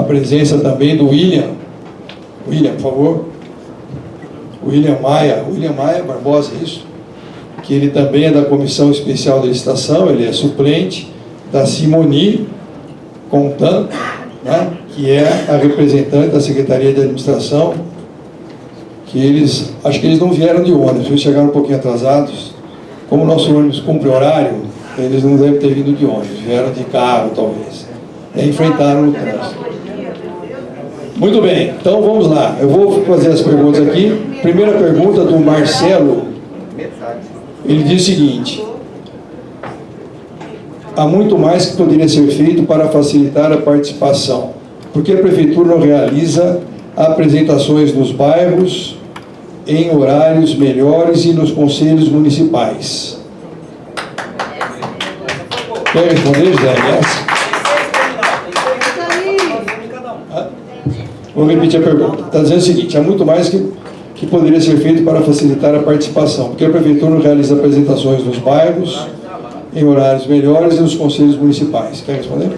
presença também do William. William, por favor. William Maia Barbosa, isso? Que ele também é da Comissão Especial de Licitação, ele é suplente da Simoni Contan, né? Que é a representante da Secretaria de Administração, que eles, acho que eles não vieram de ônibus, eles chegaram um pouquinho atrasados. Como o nosso ônibus cumpre horário, eles não devem ter vindo de ônibus, vieram de carro, talvez. E enfrentaram o trânsito. Muito bem, então vamos lá. Eu vou fazer as perguntas aqui. Primeira pergunta do Marcelo. Ele diz o seguinte: há muito mais que poderia ser feito para facilitar a participação. Por que a Prefeitura não realiza apresentações nos bairros em horários melhores e nos conselhos municipais? Quer responder, José? Vou repetir a pergunta. Está dizendo o seguinte: há muito mais que poderia ser feito para facilitar a participação. Por que a Prefeitura não realiza apresentações nos bairros em horários melhores e nos conselhos municipais? Quer responder?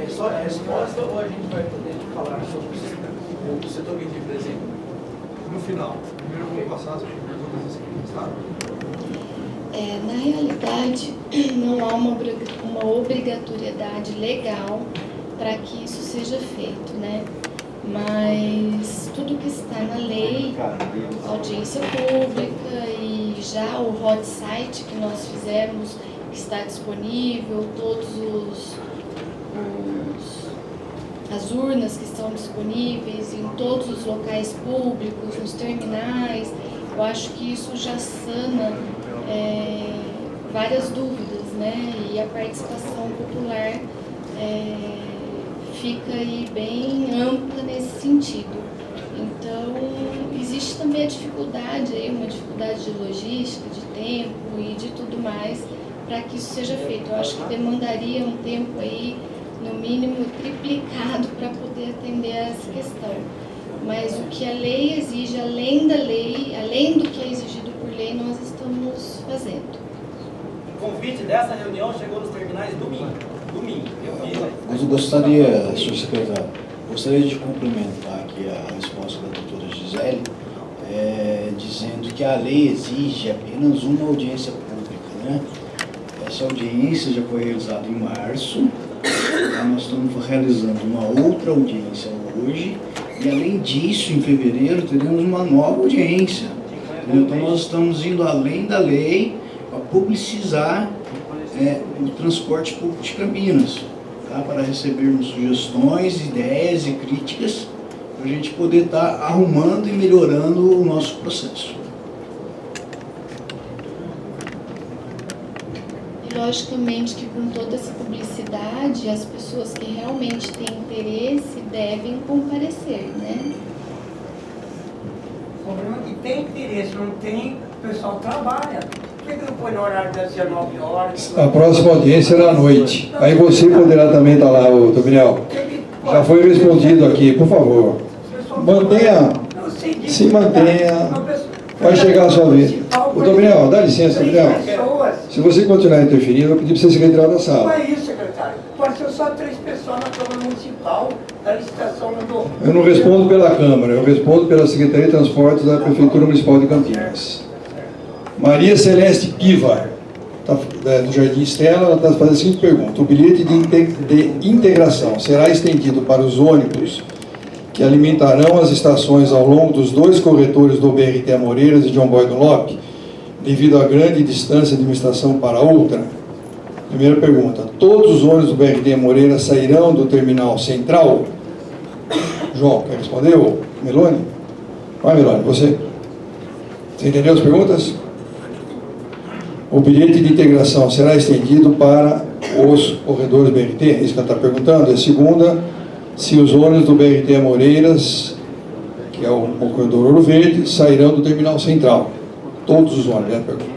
Só a resposta ou a gente vai poder falar sobre o setor de presente? No final. Primeiro eu vou passar as perguntas assim, tá? Na realidade, não há uma obrigatoriedade legal para que isso seja feito, né? Mas tudo que está na lei, audiência pública e já o hot site que nós fizemos, que está disponível, as urnas que estão disponíveis em todos os locais públicos, nos terminais, eu acho que isso já sana várias dúvidas, né? E a participação popular fica aí bem ampla nesse sentido. Então, existe também a dificuldade, uma dificuldade de logística, de tempo e de tudo mais para que isso seja feito. Eu acho que demandaria um tempo aí, no mínimo, triplicado para poder atender a essa questão. Mas o que a lei exige, além da lei, além do que é exigido por lei, nós estamos fazendo. O convite dessa reunião chegou nos terminais domingo. Eu vi. Mas eu gostaria, senhor secretário, de complementar aqui a resposta da doutora Gisele, dizendo que a lei exige apenas uma audiência pública, né? Essa audiência já foi realizada em março, nós estamos realizando uma outra audiência hoje, e além disso, em fevereiro, teremos uma nova audiência. Então nós estamos indo além da lei para publicizar o transporte público de Campinas, tá? Para recebermos sugestões, ideias e críticas, para a gente poder estar arrumando e melhorando o nosso processo. E logicamente que com toda essa publicidade, as pessoas que realmente têm interesse devem comparecer, né? O problema é que tem interesse, não tem, o pessoal trabalha. Por que não põe no horário das 19 horas? A próxima audiência será à noite. Aí você poderá também estar lá, Gabriel. Já foi respondido aqui, por favor. Mantenha, se mantenha. Vai chegar a sua vez. Ô, Gabriel, dá licença, Gabriel. Se você continuar interferindo, eu vou pedir para você se retirar da Não sala. é isso, secretário. Pode ser só 3 pessoas na Câmara Municipal, da licitação do... Eu não respondo pela Câmara, eu respondo pela Secretaria de Transportes da Prefeitura Municipal de Campinas. Maria Celeste Piva, do Jardim Estela, ela está fazendo a seguinte pergunta: o bilhete de integração será estendido para os ônibus que alimentarão as estações ao longo dos 2 corretores do BRT Amoreiras e João Boy Dunlop, devido à grande distância de uma estação para outra? Primeira pergunta: todos os ônibus do BRT Amoreiras sairão do terminal central? João, quer responder? Ou Meloni? Vai, Meloni, você entendeu as perguntas? O bilhete de integração será estendido para os corredores BRT? É isso que ela está perguntando. E a segunda, se os ônibus do BRT Amoreiras, que é o corredor Ouro Verde, sairão do terminal central. Todos os ônibus, é a pergunta.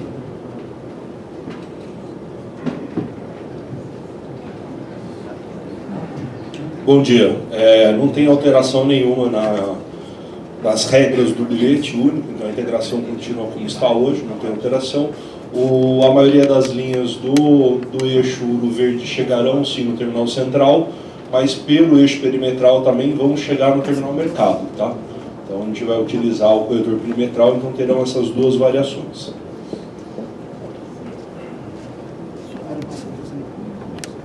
Bom dia. Não tem alteração nenhuma das regras do bilhete único, então a integração continua como está hoje, não tem alteração. A maioria das linhas do eixo Ouro Verde chegarão sim no terminal central, mas pelo eixo perimetral também vão chegar no terminal Mercado, tá? Então a gente vai utilizar o corredor perimetral, então terão essas duas variações.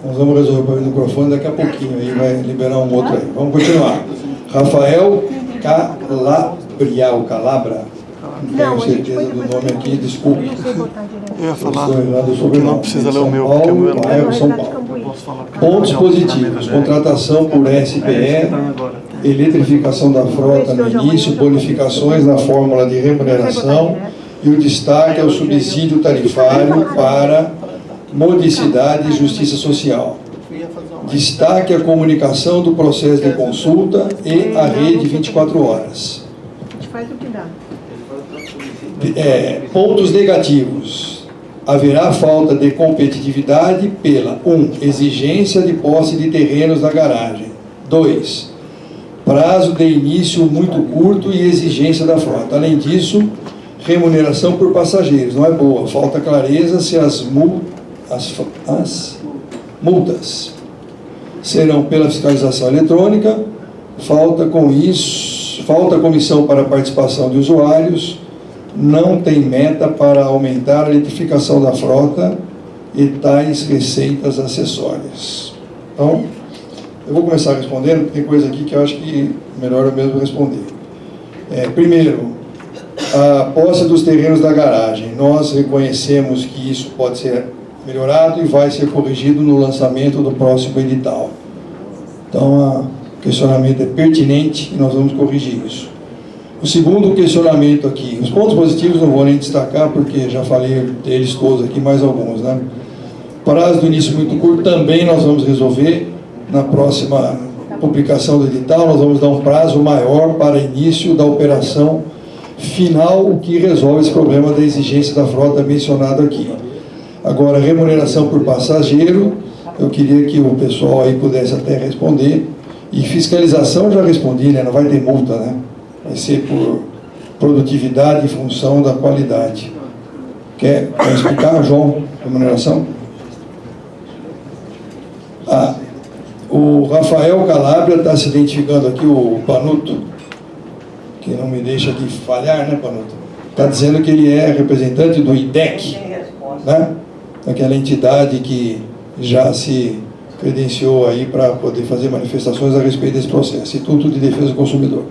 Nós vamos resolver o microfone daqui a pouquinho, aí vai liberar um outro aí. Vamos continuar. Rafael Calabra. Não tenho certeza do nome aqui, desculpe. Eu ia falar, não precisa ler o meu, porque o meu bairro São Paulo. Pontos positivos: contratação por SPE, eletrificação da frota no início, bonificações na fórmula de remuneração e o destaque é o subsídio tarifário para modicidade e justiça social. Destaque a comunicação do processo de consulta e a rede 24 horas. A gente faz o que dá. Pontos negativos. Haverá falta de competitividade pela 1. Exigência de posse de terrenos na garagem. 2. Prazo de início muito curto e exigência da frota. Além disso, remuneração por passageiros. Não é boa. Falta clareza se as multas serão pela fiscalização eletrônica. Falta comissão para participação de usuários. Não tem meta para aumentar a eletrificação da frota e tais receitas acessórias. Então, eu vou começar respondendo, porque tem coisa aqui que eu acho que melhor eu mesmo responder. Primeiro, a posse dos terrenos da garagem. Nós reconhecemos que isso pode ser melhorado e vai ser corrigido no lançamento do próximo edital. Então, o questionamento é pertinente e nós vamos corrigir isso. O segundo questionamento aqui, os pontos positivos não vou nem destacar, porque já falei deles todos aqui, mais alguns, né? Prazo do início muito curto também nós vamos resolver na próxima publicação do edital. Nós vamos dar um prazo maior para início da operação final, o que resolve esse problema da exigência da frota mencionado aqui. Agora, remuneração por passageiro, eu queria que o pessoal aí pudesse até responder. E fiscalização, já respondi, né? Não vai ter multa, né? Vai ser por produtividade em função da qualidade. Quer explicar, João, remuneração? O Rafael Calabria está se identificando aqui, o Panuto, que não me deixa aqui falhar, né, Panuto? Está dizendo que ele é representante do IDEC, né? Aquela entidade que já se credenciou aí para poder fazer manifestações a respeito desse processo. Instituto de Defesa do Consumidor.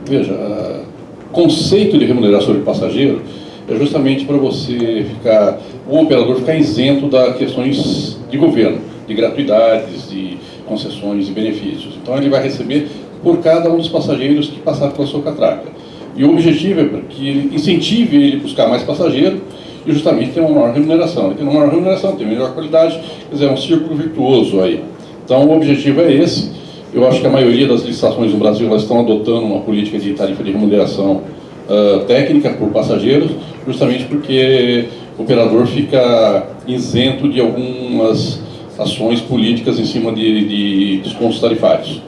Veja, o conceito de remuneração de passageiro é justamente para você ficar, o operador ficar isento das questões de governo, de gratuidades, de concessões e benefícios. Então ele vai receber por cada um dos passageiros que passar pela sua catraca. E o objetivo é que ele incentive ele a buscar mais passageiro e justamente ter uma maior remuneração. Ele tem uma maior remuneração, tem melhor qualidade, quer dizer, é um círculo virtuoso aí. Então o objetivo é esse. Eu acho que a maioria das licitações no Brasil elas estão adotando uma política de tarifa de remuneração técnica por passageiros, justamente porque o operador fica isento de algumas ações políticas em cima de descontos tarifários.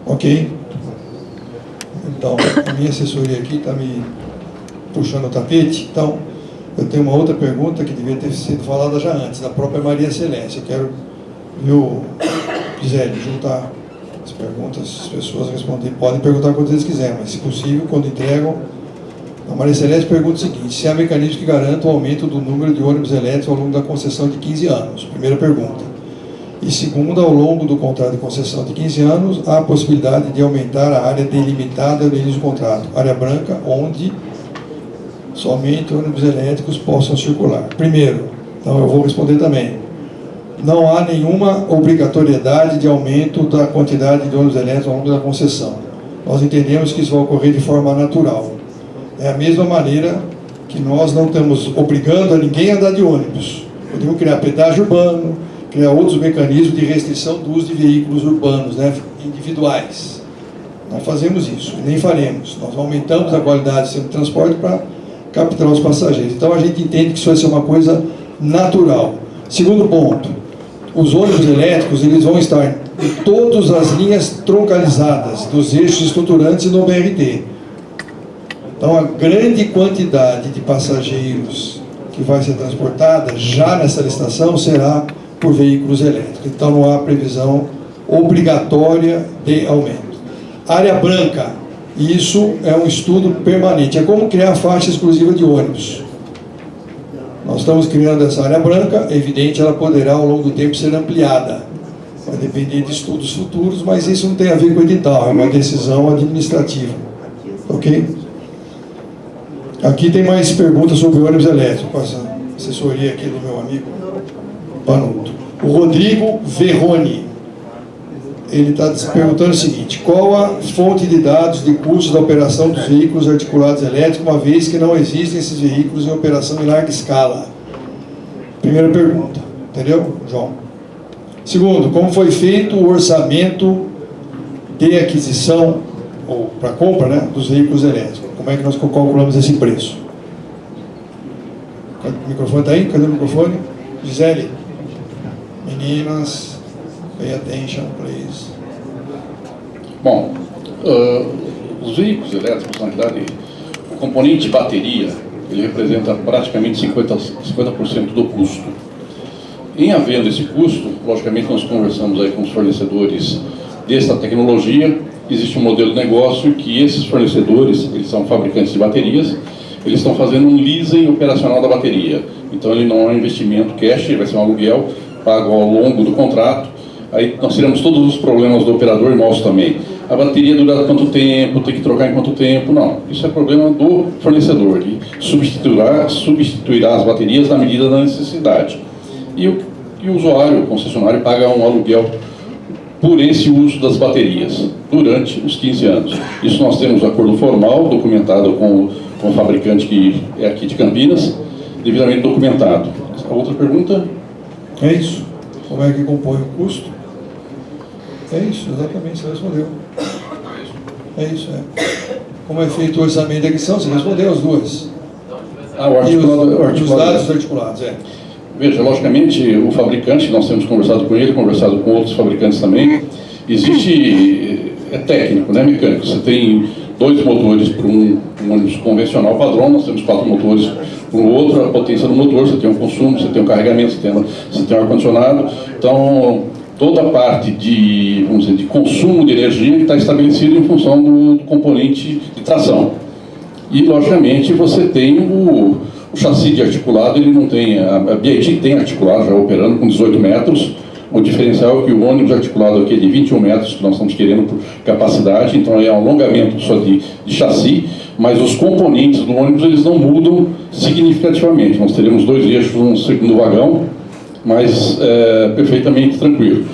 Ok. Então, a minha assessoria aqui está me puxando o tapete. Então, eu tenho uma outra pergunta que devia ter sido falada já antes, da própria Maria Celeste. Eu quero, viu, Gisele, juntar as perguntas, as pessoas respondem. Podem perguntar quantas vezes quiserem, mas, se possível, quando entregam. A Maria Celeste pergunta o seguinte: se há mecanismos que garantam o aumento do número de ônibus elétricos ao longo da concessão de 15 anos? Primeira pergunta. E segunda, ao longo do contrato de concessão de 15 anos, há a possibilidade de aumentar a área delimitada no início do contrato, área branca, onde somente ônibus elétricos possam circular. Primeiro, então eu vou responder também. Não há nenhuma obrigatoriedade de aumento da quantidade de ônibus elétricos ao longo da concessão. Nós entendemos que isso vai ocorrer de forma natural. É a mesma maneira que nós não estamos obrigando a ninguém a andar de ônibus. Podemos criar pedágio urbano, criar outros mecanismos de restrição do uso de veículos urbanos, né, individuais. Não fazemos isso, nem faremos. Nós aumentamos a qualidade do sistema de transporte para capturar os passageiros. Então a gente entende que isso vai ser uma coisa natural. Segundo ponto, os ônibus elétricos eles vão estar em todas as linhas troncalizadas dos eixos estruturantes e no BRT. Então a grande quantidade de passageiros que vai ser transportada já nessa licitação será por veículos elétricos. Então não há previsão obrigatória de aumento. Área branca, isso é um estudo permanente. É como criar faixa exclusiva de ônibus. Nós estamos criando essa área branca, é evidente, ela poderá ao longo do tempo ser ampliada. Vai depender de estudos futuros, mas isso não tem a ver com o edital, é uma decisão administrativa. Ok? Aqui tem mais perguntas sobre ônibus elétrico, com essa assessoria aqui do meu amigo Panuto. O Rodrigo Verroni, ele está perguntando o seguinte: qual a fonte de dados de custos da operação dos veículos articulados elétricos, uma vez que não existem esses veículos em operação em larga escala? Primeira pergunta, entendeu, João? Segundo, como foi feito o orçamento de aquisição, ou para compra, né, dos veículos elétricos? Como é que nós calculamos esse preço? O microfone está aí? Cadê o microfone? Gisele? Meninas, pay attention, please. Bom, os veículos elétricos, na realidade, o componente bateria, ele representa praticamente 50% do custo. Em havendo esse custo, logicamente nós conversamos aí com os fornecedores desta tecnologia. Existe um modelo de negócio que esses fornecedores, eles são fabricantes de baterias, eles estão fazendo um leasing operacional da bateria. Então ele não é um investimento cash, vai ser um aluguel pago ao longo do contrato. Aí nós tiramos todos os problemas do operador e nosso também. A bateria dura quanto tempo, tem que trocar em quanto tempo, não. Isso é problema do fornecedor, ele substituirá as baterias na medida da necessidade. E o usuário, o concessionário, paga um aluguel por esse uso das baterias durante os 15 anos. Isso nós temos um acordo formal, documentado com o fabricante que é aqui de Campinas, devidamente documentado. A outra pergunta? É isso. Como é que compõe o custo? É isso, exatamente, você respondeu. É isso, é. Como é feito o orçamento de aquisição? Você respondeu as duas. O articulado, os dados articulados, é. Veja, logicamente, o fabricante, nós temos conversado com ele, conversado com outros fabricantes também, existe, é técnico, né, mecânico. Você tem 2 motores para um ônibus convencional padrão, nós temos 4 motores para o outro, a potência do motor, você tem um consumo, você tem um carregamento, você tem um ar-condicionado. Então, toda a parte de, vamos dizer, de consumo de energia está estabelecida em função do componente de tração. E, logicamente, você tem o chassi de articulado, ele não tem, a BIT tem articulado já operando com 18 metros, o diferencial é que o ônibus articulado aqui é de 21 metros, que nós estamos querendo por capacidade, então é um alongamento só de chassi, mas os componentes do ônibus eles não mudam significativamente. Nós teremos 2 eixos, um segundo vagão, mas perfeitamente tranquilo.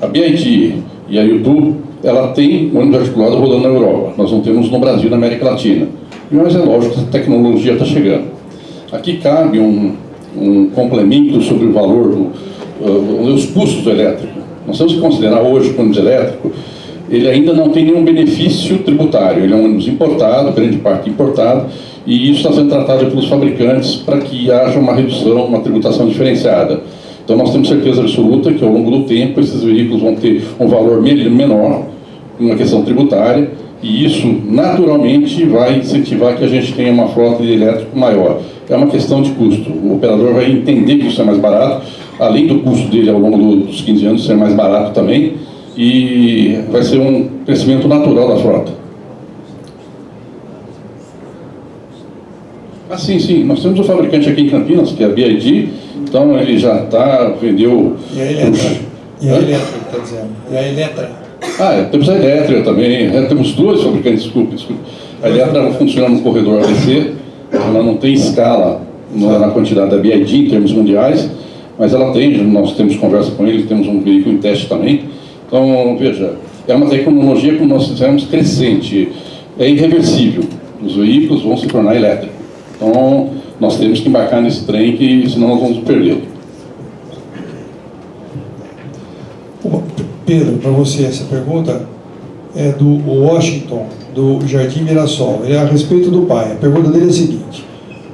A BIT e a YouTube, ela tem ônibus articulado rodando na Europa, nós não temos no Brasil e na América Latina. Mas é lógico que a tecnologia está chegando. Aqui cabe um complemento sobre o valor, os custos do elétrico. Nós temos que considerar hoje que o ônibus elétrico, ele ainda não tem nenhum benefício tributário. Ele é um ônibus importado, grande parte importado, e isso está sendo tratado pelos fabricantes para que haja uma redução, uma tributação diferenciada. Então nós temos certeza absoluta que ao longo do tempo esses veículos vão ter um valor menor, uma questão tributária, e isso naturalmente vai incentivar que a gente tenha uma frota de elétrico maior. É uma questão de custo. O operador vai entender que isso é mais barato, além do custo dele ao longo dos 15 anos ser mais barato também, e vai ser um crescimento natural da frota. Sim, nós temos um fabricante aqui em Campinas, que é a BID, então ele já vendeu... E a Eletra? E a Eletra, está dizendo. E a Eletra? Temos a Eletra também, temos 2 fabricantes, desculpe. A Eletra funciona no corredor ABC, ela não tem escala na quantidade da BID em termos mundiais, mas ela tem, nós temos conversa com eles, temos um veículo em teste também. Então, veja, é uma tecnologia, como nós dizemos, crescente, é irreversível. Os veículos vão se tornar elétricos. Então, nós temos que embarcar nesse trem, que senão nós vamos perdê-lo. Pedro, para você essa pergunta, é do Washington, do Jardim Mirassol. Ele é a respeito do PAI. A pergunta dele é a seguinte: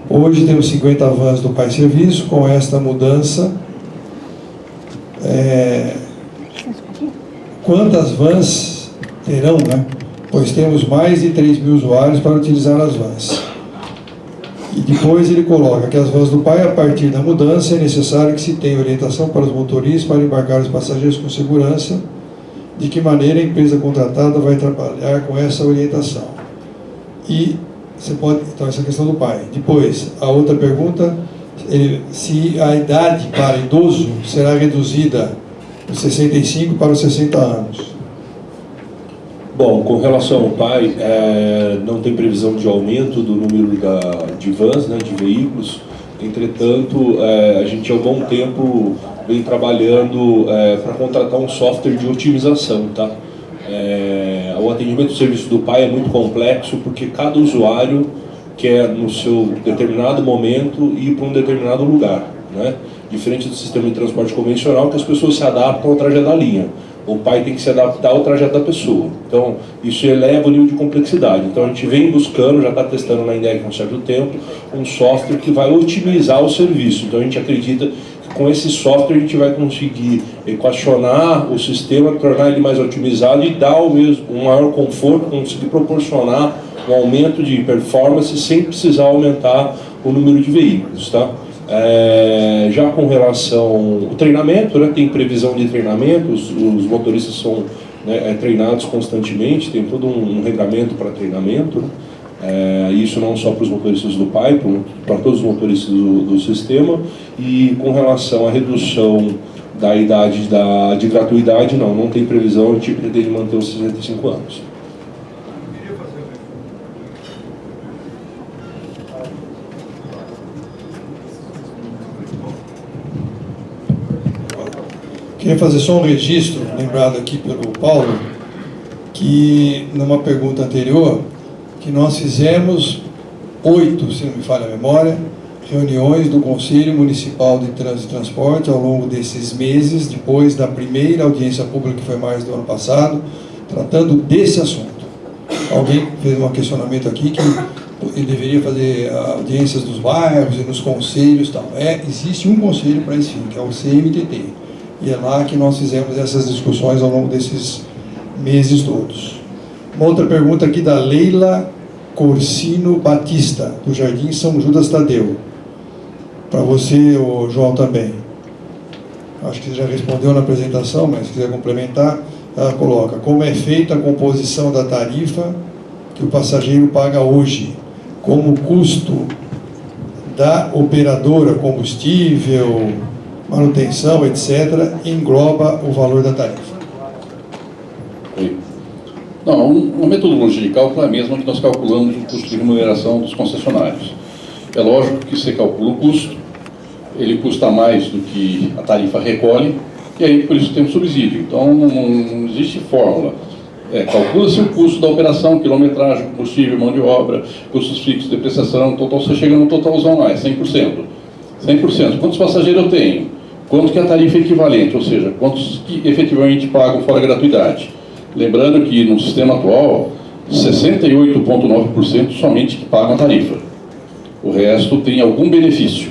hoje temos 50 vans do PAI Serviço. Com esta mudança, quantas vans terão, né? Pois temos mais de 3 mil usuários para utilizar as vans. E depois ele coloca que as vans do PAI, a partir da mudança, é necessário que se tenha orientação para os motoristas para embarcar os passageiros com segurança. De que maneira a empresa contratada vai trabalhar com essa orientação? E você pode, então, essa questão do PAI. Depois, a outra pergunta, se a idade para idoso será reduzida de 65 para os 60 anos. Bom, com relação ao PAI, não tem previsão de aumento do número de vans, né, de veículos. Entretanto, a gente há algum tempo vem trabalhando para contratar um software de otimização, tá? O atendimento do serviço do PAI é muito complexo porque cada usuário quer, no seu determinado momento, ir para um determinado lugar, né? Diferente do sistema de transporte convencional, que as pessoas se adaptam ao trajeto da linha. O PAI tem que se adaptar ao trajeto da pessoa. Então, isso eleva o nível de complexidade. Então, a gente vem buscando, já está testando na INDEC há um certo tempo, um software que vai otimizar o serviço. Então, a gente acredita que com esse software a gente vai conseguir equacionar o sistema, tornar ele mais otimizado e dar um maior conforto, conseguir proporcionar um aumento de performance sem precisar aumentar o número de veículos, tá? Já com relação ao treinamento, né, tem previsão de treinamento, os motoristas são, né, treinados constantemente, tem todo um regramento para treinamento, né, isso não só para os motoristas do PAI, para todos os motoristas do sistema. E com relação à redução da idade de gratuidade, não tem previsão, a gente pretende manter os 65 anos. Queria fazer só um registro, lembrado aqui pelo Paulo, que numa pergunta anterior, que nós fizemos 8, se não me falha a memória, reuniões do Conselho Municipal de Trânsito e Transporte ao longo desses meses, depois da primeira audiência pública, que foi em março do ano passado, tratando desse assunto. Alguém fez um questionamento aqui que ele deveria fazer audiências dos bairros e nos conselhos e tal. Existe um conselho para esse fim, que é o CMTT. E é lá que nós fizemos essas discussões ao longo desses meses todos. Uma outra pergunta aqui da Leila Corsino Batista, do Jardim São Judas Tadeu. Para você, João, também. Acho que você já respondeu na apresentação, mas se quiser complementar, ela coloca: como é feita a composição da tarifa que o passageiro paga hoje? Como o custo da operadora, combustível, manutenção, etc., engloba o valor da tarifa? Não, a metodologia de cálculo é a mesma que nós calculamos o custo de remuneração dos concessionários. É lógico que você calcula o custo, ele custa mais do que a tarifa recolhe, e aí por isso tem um subsídio. Então não existe fórmula. Calcula-se o custo da operação, quilometragem, combustível, mão de obra, custos fixos, depreciação, total, você chega no totalzão lá, é 100%. 100%. Quantos passageiros eu tenho? Quanto que é a tarifa equivalente, ou seja, quantos que efetivamente pagam fora a gratuidade. Lembrando que no sistema atual, 68,9% somente que pagam a tarifa. O resto tem algum benefício.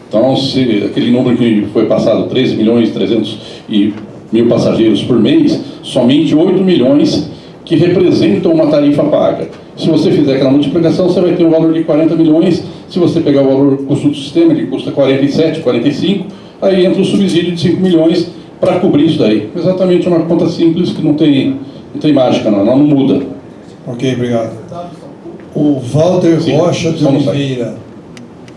Então, se aquele número que foi passado, 13 milhões e 300 mil passageiros por mês, somente 8 milhões que representam uma tarifa paga. Se você fizer aquela multiplicação, você vai ter um valor de 40 milhões. Se você pegar o valor custo do sistema, ele custa 47, 45, aí entra o subsídio de 5 milhões para cobrir isso daí. Exatamente uma conta simples que não tem mágica, não muda. Ok, obrigado. O Walter Rocha de Oliveira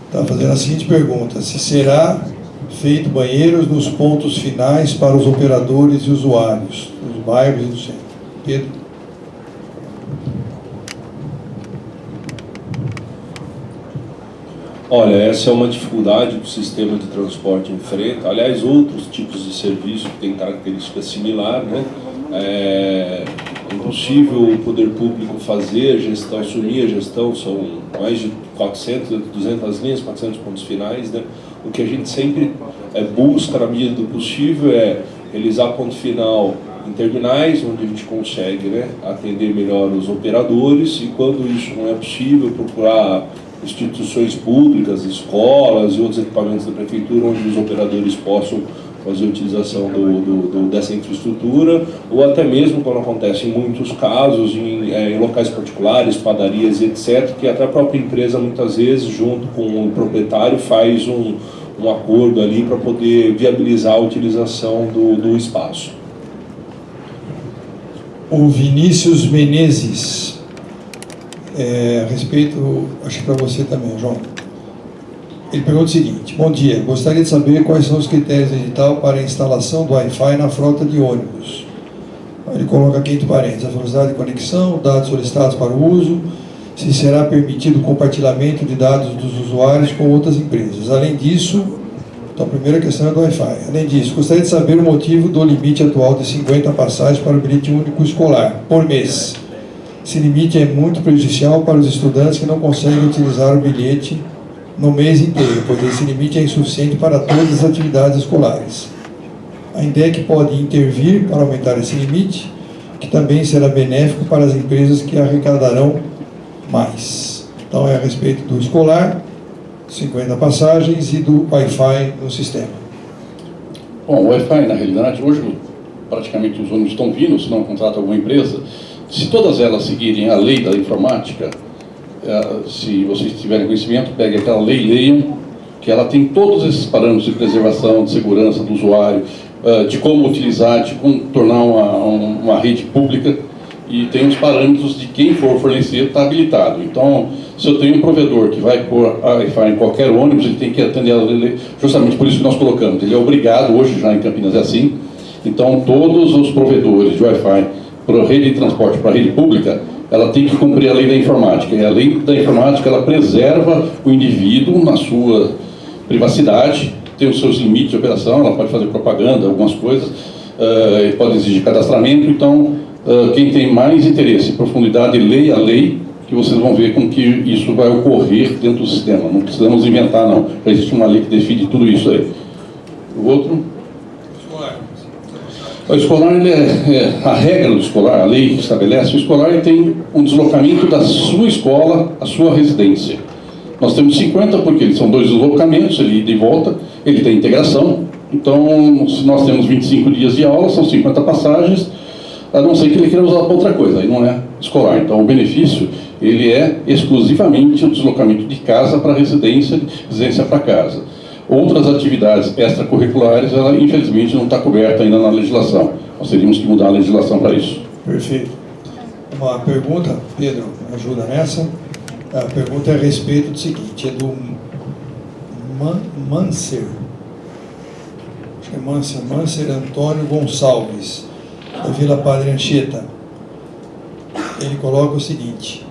está fazendo a seguinte pergunta: se será feito banheiros nos pontos finais para os operadores e usuários, nos bairros e no centro? Pedro? Olha, essa é uma dificuldade que o sistema de transporte enfrenta. Aliás, outros tipos de serviço que têm característica similar, né? É impossível o poder público fazer a gestão, assumir a gestão, são mais de 200 linhas, 400 pontos finais, né? O que a gente sempre busca, na medida do possível, é realizar ponto final em terminais, onde a gente consegue, né, atender melhor os operadores, e quando isso não é possível, procurar instituições públicas, escolas e outros equipamentos da prefeitura onde os operadores possam fazer a utilização dessa infraestrutura, ou até mesmo, quando acontece em muitos casos, em locais particulares, padarias, etc., que até a própria empresa, muitas vezes, junto com o proprietário, faz um acordo ali para poder viabilizar a utilização do espaço. O Vinícius Menezes, a respeito, acho que para você também, João. Ele pergunta o seguinte: bom dia, gostaria de saber quais são os critérios do edital para a instalação do Wi-Fi na frota de ônibus. Ele coloca aqui entre parênteses: a velocidade de conexão, dados solicitados para o uso, se será permitido o compartilhamento de dados dos usuários com outras empresas. Além disso, então a primeira questão é do Wi-Fi. Além disso, gostaria de saber o motivo do limite atual de 50 passagens para o bilhete único escolar por mês. Esse limite é muito prejudicial para os estudantes que não conseguem utilizar o bilhete no mês inteiro, pois esse limite é insuficiente para todas as atividades escolares. A INDEC pode intervir para aumentar esse limite, que também será benéfico para as empresas que arrecadarão mais. Então é a respeito do escolar, 50 passagens, e do Wi-Fi no sistema. Bom, o Wi-Fi, na realidade, hoje praticamente os ônibus estão vindo, se não contrata alguma empresa. Se todas elas seguirem a lei da informática, se vocês tiverem conhecimento, peguem aquela lei, leiam, que ela tem todos esses parâmetros de preservação, de segurança do usuário, de como utilizar, de como tornar uma rede pública, e tem os parâmetros de quem for fornecer está habilitado. Então, se eu tenho um provedor que vai pôr Wi-Fi em qualquer ônibus, ele tem que atender a lei, justamente por isso que nós colocamos. Ele é obrigado, hoje já em Campinas é assim, então todos os provedores de Wi-Fi para a rede de transporte, para a rede pública, ela tem que cumprir a lei da informática. E a lei da informática, ela preserva o indivíduo na sua privacidade, tem os seus limites de operação, ela pode fazer propaganda, algumas coisas, pode exigir cadastramento. Então, quem tem mais interesse em profundidade, leia a lei, que vocês vão ver com que isso vai ocorrer dentro do sistema. Não precisamos inventar, não. Já existe uma lei que define tudo isso aí. O outro... O escolar, a regra do escolar, a lei que estabelece, o escolar ele tem um deslocamento da sua escola à sua residência. Nós temos 50 porque são 2 deslocamentos, ele ida e volta, ele tem integração. Então, se nós temos 25 dias de aula, são 50 passagens, a não ser que ele queira usar para outra coisa, aí não é escolar. Então, o benefício, ele é exclusivamente o deslocamento de casa para residência, residência para casa. Outras atividades extracurriculares, ela infelizmente não está coberta ainda na legislação. Nós teríamos que mudar a legislação para isso. Perfeito. Uma pergunta, Pedro, me ajuda nessa. A pergunta é a respeito do seguinte, é do Manser. Acho que é Manser Antônio Gonçalves, da Vila Padre Anchieta. Ele coloca o seguinte: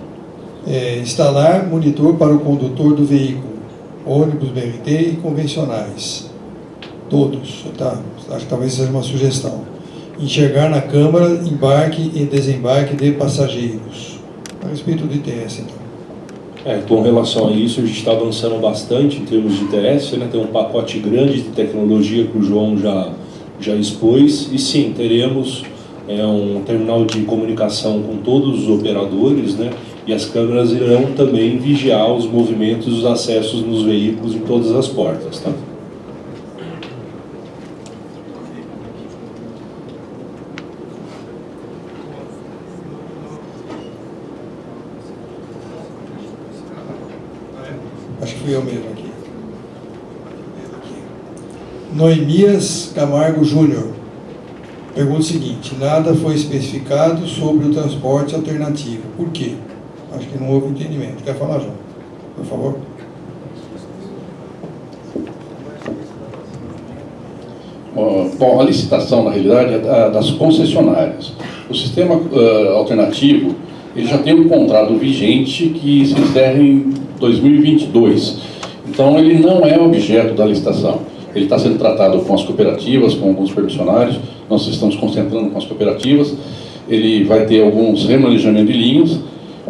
instalar monitor para o condutor do veículo, ônibus, BRT e convencionais, todos, tá? Acho que talvez seja uma sugestão. Enxergar na câmara embarque e desembarque de passageiros. A respeito do ITS, então. Com relação a isso, a gente está avançando bastante em termos de ITS, né? Tem um pacote grande de tecnologia que o João já expôs, e sim, teremos um terminal de comunicação com todos os operadores, né? E as câmeras irão também vigiar os movimentos e os acessos nos veículos em todas as portas, tá? Acho que fui eu mesmo aqui. Noemias Camargo Júnior pergunta o seguinte: nada foi especificado sobre o transporte alternativo. Por quê? Acho que não houve entendimento. Quer falar, João? Por favor. Bom, a licitação, na realidade, é das concessionárias. O sistema alternativo, ele já tem um contrato vigente que se encerra em 2022. Então, ele não é objeto da licitação. Ele está sendo tratado com as cooperativas, com alguns permissionários. Nós estamos concentrando com as cooperativas. Ele vai ter alguns remanejamentos de linhas,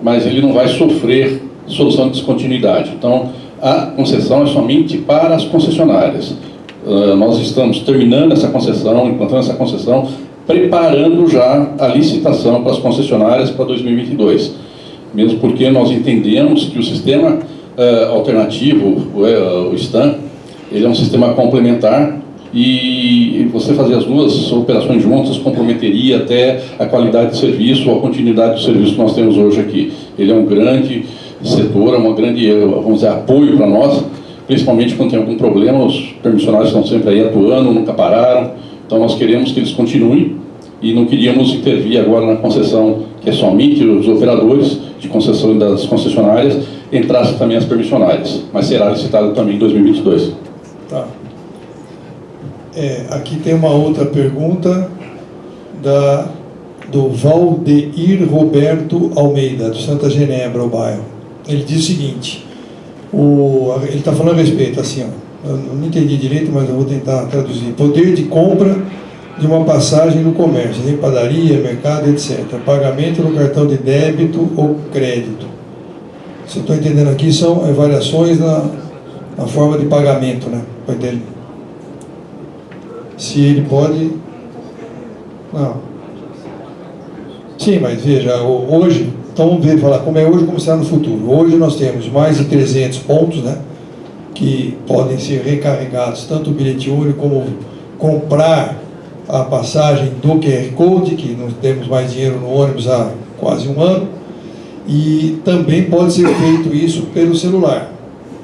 mas ele não vai sofrer solução de descontinuidade. Então, a concessão é somente para as concessionárias. Nós estamos terminando essa concessão, implantando essa concessão preparando já a licitação para as concessionárias para 2022. Mesmo porque nós entendemos que o sistema alternativo, o STAM, ele é um sistema complementar e você fazer as duas operações juntas comprometeria até a qualidade de serviço ou a continuidade do serviço que nós temos hoje aqui. Ele é um grande setor, é uma grande, vamos dizer, apoio para nós, principalmente quando tem algum problema. Os permissionários estão sempre aí atuando, nunca pararam, então nós queremos que eles continuem e não queríamos intervir agora na concessão, que é somente os operadores de concessão das concessionárias, entrassem também as permissionárias, mas será licitado também em 2022. Tá. Aqui tem uma outra pergunta do Valdeir Roberto Almeida, do Santa Genebra, o bairro. Ele diz o seguinte, ele está falando a respeito, assim, ó, eu não entendi direito, mas eu vou tentar traduzir. Poder de compra de uma passagem no comércio, em padaria, mercado, etc. Pagamento no cartão de débito ou crédito. Se eu estou entendendo aqui, são variações na forma de pagamento, né? Se ele pode... Não. Sim, mas veja, hoje, então vamos falar como é hoje, como será no futuro. Hoje nós temos mais de 300 pontos, né? Que podem ser recarregados, tanto o bilhete único como comprar a passagem do QR Code, que não temos mais dinheiro no ônibus há quase um ano, e também pode ser feito isso pelo celular.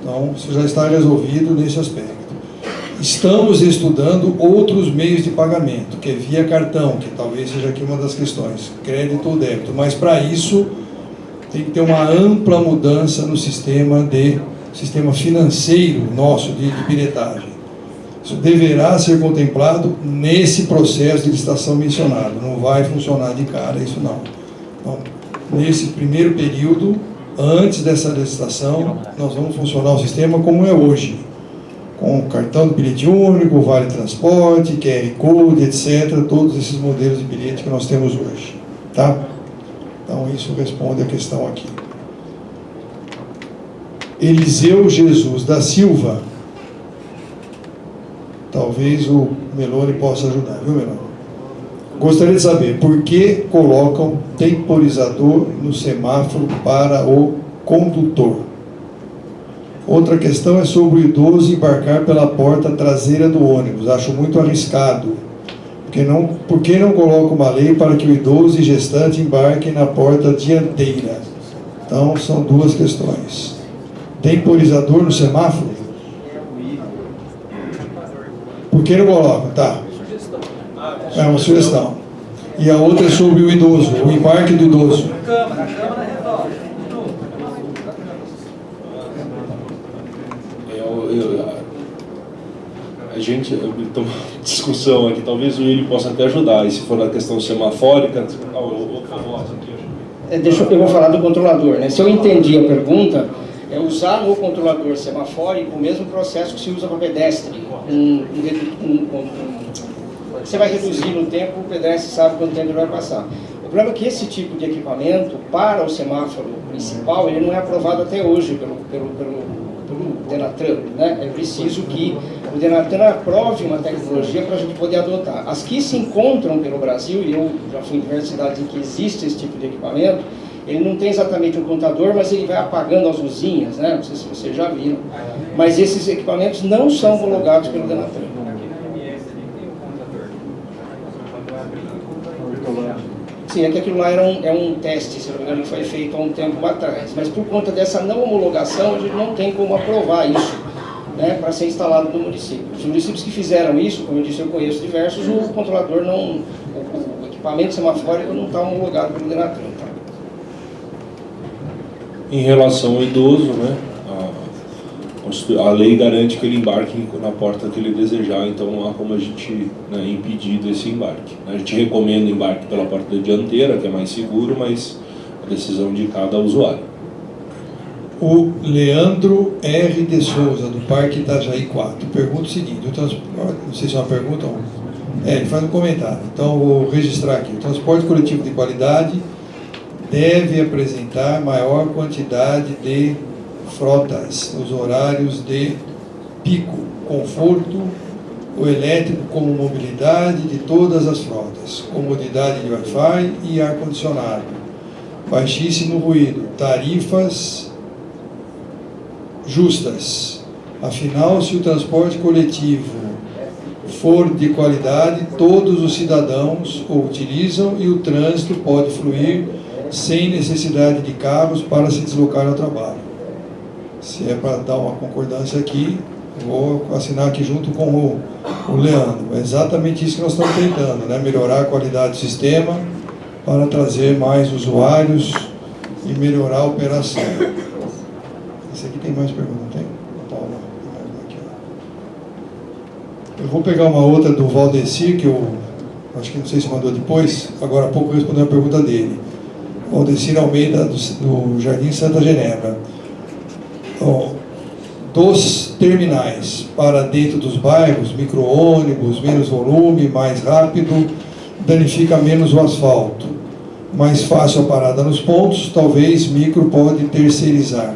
Então, isso já está resolvido nesse aspecto. Estamos estudando outros meios de pagamento, que é via cartão, que talvez seja aqui uma das questões, crédito ou débito, mas para isso tem que ter uma ampla mudança no sistema financeiro nosso de bilhetagem. Isso deverá ser contemplado nesse processo de licitação mencionado. Não vai funcionar de cara, isso não. Então, nesse primeiro período, antes dessa licitação, nós vamos funcionar o sistema como é hoje, com cartão de bilhete único, vale transporte, QR Code, etc., todos esses modelos de bilhete que nós temos hoje. Tá? Então, isso responde a questão aqui. Eliseu Jesus da Silva. Talvez o Meloni possa ajudar, viu, Meloni? Gostaria de saber por que colocam temporizador no semáforo para o condutor. Outra questão é sobre o idoso embarcar pela porta traseira do ônibus. Acho muito arriscado. Por que não coloca uma lei para que o idoso e gestante embarquem na porta dianteira? Então, são duas questões. Temporizador no semáforo? Por que não coloca? Tá. É uma sugestão. E a outra é sobre o idoso, o embarque do idoso. A Câmara resolve. A gente tem uma discussão aqui, talvez o Willi possa até ajudar, e se for na questão semafórica, eu vou falar do controlador, né? Se eu entendi a pergunta, é usar no controlador semafórico o mesmo processo que se usa para pedestre. Você vai reduzir no tempo, o pedestre sabe quanto tempo ele vai passar. O problema é que esse tipo de equipamento, para o semáforo principal, ele não é aprovado até hoje pelo Denatran, né? É preciso que o Denatran aprove uma tecnologia para a gente poder adotar. As que se encontram pelo Brasil, e eu já fui em diversas cidades em que existe esse tipo de equipamento, ele não tem exatamente um contador, mas ele vai apagando as luzinhas, né? Não sei se vocês já viram. Mas esses equipamentos não são homologados pelo Denatran. Sim, é que aquilo lá é um teste, se não me engano, que foi feito há um tempo atrás. Mas por conta dessa não homologação, a gente não tem como aprovar isso, né, para ser instalado no município. Os municípios que fizeram isso, como eu disse, eu conheço diversos, o controlador não, o equipamento semafórico não está homologado pelo Denatran. Tá? Em relação ao idoso, né, a lei garante que ele embarque na porta que ele desejar, então não há como a gente, né, impedir desse embarque. A gente recomenda o embarque pela porta dianteira, que é mais seguro, mas a decisão de cada usuário. O Leandro R. de Souza, do Parque Itajaí 4, pergunta o seguinte, não sei se é uma pergunta ou... ele faz um comentário, então vou registrar aqui. O transporte coletivo de qualidade deve apresentar maior quantidade de frotas nos horários de pico, conforto o elétrico como mobilidade de todas as frotas, comodidade de Wi-Fi e ar-condicionado, baixíssimo ruído, tarifas justas. Afinal, se o transporte coletivo for de qualidade, todos os cidadãos o utilizam e o trânsito pode fluir sem necessidade de carros para se deslocar ao trabalho. Se é para dar uma concordância aqui, vou assinar aqui junto com o Leandro. É exatamente isso que nós estamos tentando, né? Melhorar a qualidade do sistema para trazer mais usuários e melhorar a operação. Esse aqui tem mais pergunta, não tem? Paula, tem mais uma aqui, ó. Eu vou pegar uma outra do Valdecir, que eu acho que não sei se mandou depois, agora há pouco eu respondi a pergunta dele. Valdecir Almeida, do Jardim Santa Genebra. Dos terminais para dentro dos bairros, micro-ônibus, menos volume, mais rápido, danifica menos o asfalto. Mais fácil a parada nos pontos, talvez micro pode terceirizar.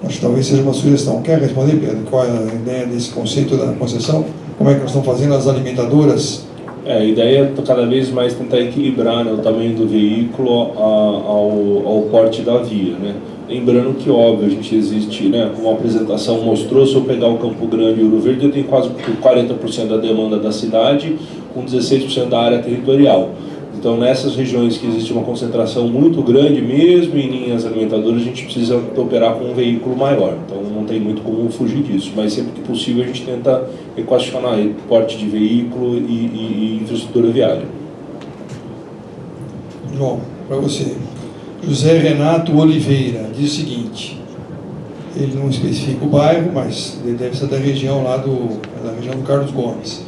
Acho que talvez seja uma sugestão. Quer responder, Pedro? Qual é a ideia desse conceito da concessão? Como é que nós estamos fazendo as alimentadoras? A ideia é cada vez mais tentar equilibrar, né, o tamanho do veículo ao porte da via, né? Lembrando que, óbvio, a gente existe, né, como a apresentação mostrou, se eu pegar o Campo Grande e Ouro Verde, eu tenho quase 40% da demanda da cidade, com 16% da área territorial. Então, nessas regiões que existe uma concentração muito grande, mesmo em linhas alimentadoras, a gente precisa operar com um veículo maior. Então, não tem muito como fugir disso. Mas, sempre que possível, a gente tenta equacionar porte de veículo e infraestrutura viária. João, para você. José Renato Oliveira diz o seguinte, ele não especifica o bairro, mas ele deve ser da região lá da região do Carlos Gomes.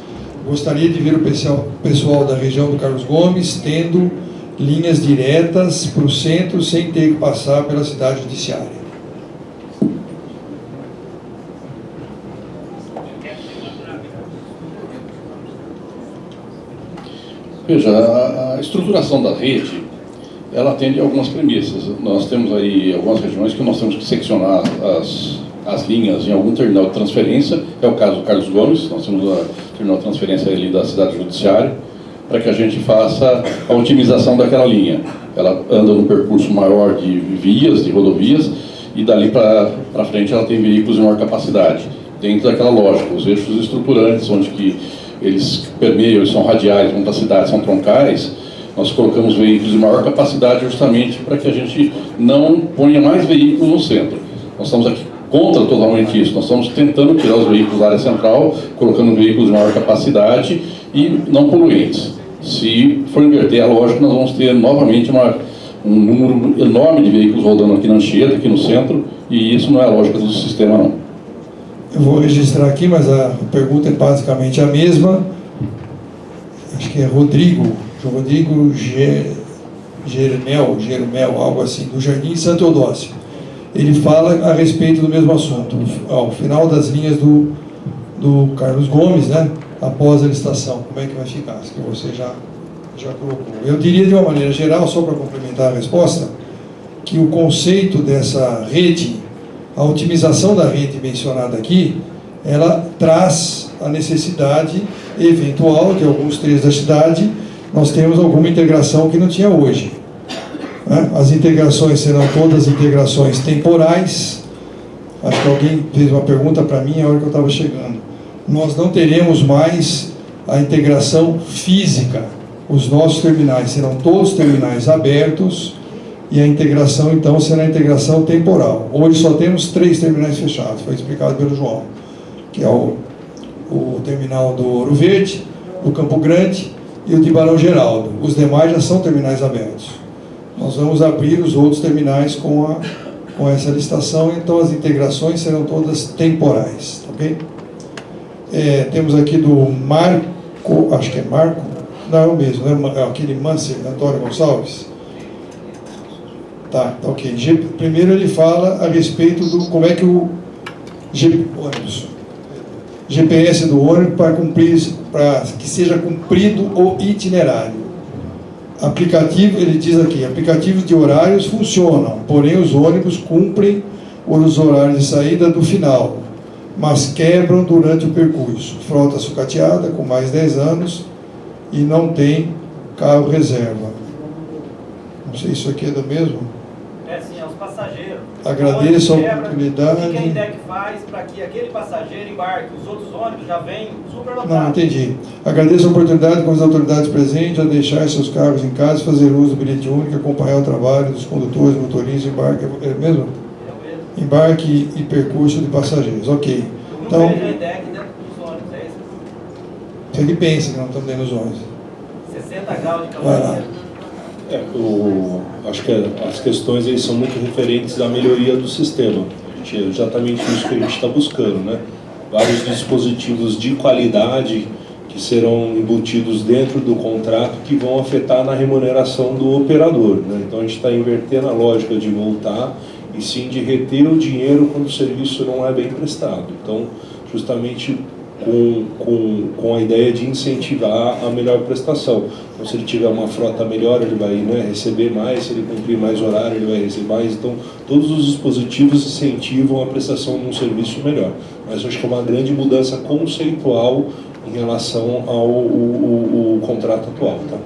Gostaria de ver o pessoal da região do Carlos Gomes tendo linhas diretas para o centro sem ter que passar pela cidade judiciária. Veja, a estruturação da rede, ela atende a algumas premissas. Nós temos aí algumas regiões que nós temos que seccionar as linhas em algum terminal de transferência, é o caso do Carlos Gomes, nós temos a terminal de transferência ali da cidade judiciária, para que a gente faça a otimização daquela linha. Ela anda num percurso maior de vias, de rodovias, e dali para frente ela tem veículos de maior capacidade, dentro daquela lógica. Os eixos estruturantes, onde que eles permeiam, eles são radiais, vão para a cidade, são troncais, nós colocamos veículos de maior capacidade justamente para que a gente não ponha mais veículos no centro. Nós estamos aqui contra totalmente isso, nós estamos tentando tirar os veículos da área central, colocando veículos de maior capacidade e não poluentes. Se for inverter a lógica, nós vamos ter novamente um número enorme de veículos rodando aqui na Anchieta, aqui no centro, e isso não é a lógica do sistema, não. Eu vou registrar aqui, mas a pergunta é basicamente a mesma. Acho que é Rodrigo Germel, algo assim, do Jardim Santo Eudócio. Ele fala a respeito do mesmo assunto, ao final das linhas do Carlos Gomes, né, após a licitação, como é que vai ficar, isso que você já colocou. Eu diria de uma maneira geral, só para complementar a resposta, que o conceito dessa rede, a otimização da rede mencionada aqui, ela traz a necessidade eventual de alguns trechos da cidade, nós temos alguma integração que não tinha hoje. As integrações serão todas integrações temporais. Acho que alguém fez uma pergunta para mim na hora que eu estava chegando. Nós não teremos mais a integração física. Os nossos terminais serão todos terminais abertos e a integração, então, será a integração temporal. Hoje só temos 3 terminais fechados, foi explicado pelo João, que é o terminal do Ouro Verde, do Campo Grande e o de Barão Geraldo. Os demais já são terminais abertos. Nós vamos abrir os outros terminais com essa licitação, então as integrações serão todas temporais, ok? Temos aqui do Marco, acho que é Marco, não é o mesmo, é aquele Manser, Antônio Gonçalves. Tá, ok. Primeiro ele fala a respeito do como é que o GPS do ônibus para que seja cumprido o itinerário. Aplicativo, ele diz aqui, aplicativos de horários funcionam, porém os ônibus cumprem os horários de saída do final. mas quebram durante o percurso. Frota sucateada com mais 10 anos e não tem carro reserva. Não sei se isso aqui é do mesmo. É sim, é os passageiros. Agradeço a O ônibus quebra, oportunidade. O que a INDEC faz para que aquele passageiro embarque? Os outros ônibus já vêm super lotados. Não, entendi. Agradeço a oportunidade com as autoridades presentes a deixar seus carros em casa, fazer uso do bilhete único, acompanhar o trabalho dos condutores, motoristas, embarque, é mesmo? Embarque e percurso de passageiros, ok. Eu não Então, vejo a INDEC dentro dos ônibus, é isso? você que pensa que não estamos dentro dos ônibus. 60 graus de Vai lá. calor. Acho que as questões aí são muito referentes à melhoria do sistema. É exatamente isso que a gente está buscando, né? Vários dispositivos de qualidade que serão embutidos dentro do contrato que vão afetar na remuneração do operador, né? Então a gente está invertendo a lógica de multar e sim de reter o dinheiro quando o serviço não é bem prestado. Então, justamente com a ideia de incentivar a melhor prestação. Então, se ele tiver uma frota melhor, ele vai, né, receber mais, se ele cumprir mais horário, ele vai receber mais. Então, todos os dispositivos incentivam a prestação de um serviço melhor. Mas eu acho que é uma grande mudança conceitual em relação ao contrato atual. Tá?